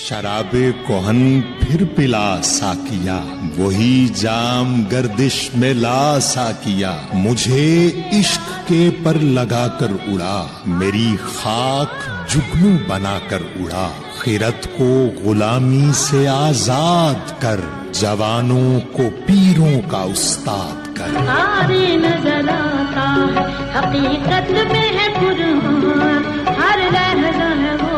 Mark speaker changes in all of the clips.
Speaker 1: شرابے کوہن پھر پلا ساکیا، وہی جام گردش میں لا ساکیا، مجھے عشق کے پر لگا کر اڑا، میری خاک جگنو بنا کر اڑا، خیرت کو غلامی سے آزاد کر، جوانوں کو پیروں کا استاد کر۔
Speaker 2: آرے نظر آتا ہے حقیقت میں ہے قرآن، ہر لحظہ ہے وہ۔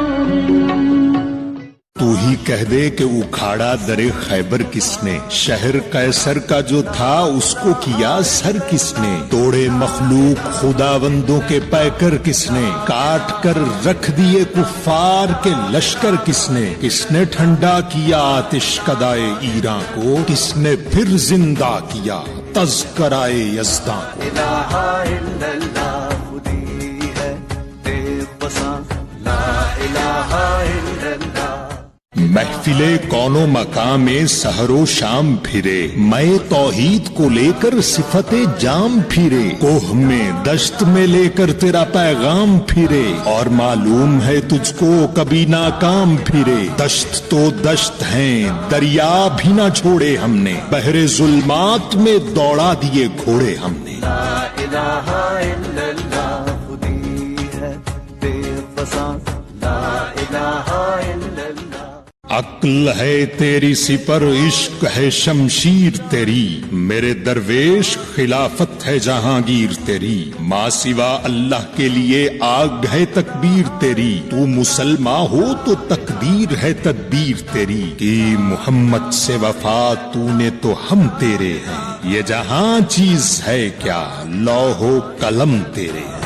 Speaker 1: تو ہی کہہ دے کہ اکھاڑا در خیبر کس نے، شہر قیصر کا جو تھا اس کو کیا سر کس نے، توڑے مخلوق خداوندوں کے پیکر کس نے، کاٹ کر رکھ دیے کفار کے لشکر کس نے ٹھنڈا کیا آتش کدائے ایراں کو، کس نے پھر زندہ کیا تذکرائے یزداں کو۔
Speaker 3: الہ الا اللہ خودی ہے بے بساں، لا الہ الا اللہ۔
Speaker 1: محفل کون و مقام سحر و شام پھرے، میں توحید کو لے کر صفت جام پھرے، کوہ میں دشت میں لے کر تیرا پیغام پھرے، اور معلوم ہے تجھ کو کبھی ناکام پھرے، دشت تو دشت ہیں دریا بھی نہ چھوڑے ہم نے، بحر ظلمات میں دوڑا دیے گھوڑے ہم نے۔
Speaker 3: لا الہ الا اللہ خودی ہے بے بساں، لا الہ الا اللہ۔
Speaker 1: عقل ہے تیری سپر عشق ہے شمشیر تیری، میرے درویش خلافت ہے جہانگیر تیری، ماں سوا اللہ کے لیے آگ ہے تکبیر تیری، تو مسلمان ہو تو تقدیر ہے تدبیر تیری، کہ محمد سے وفا تو نے تو ہم تیرے ہیں، یہ جہاں چیز ہے کیا لوح و قلم تیرے ہیں۔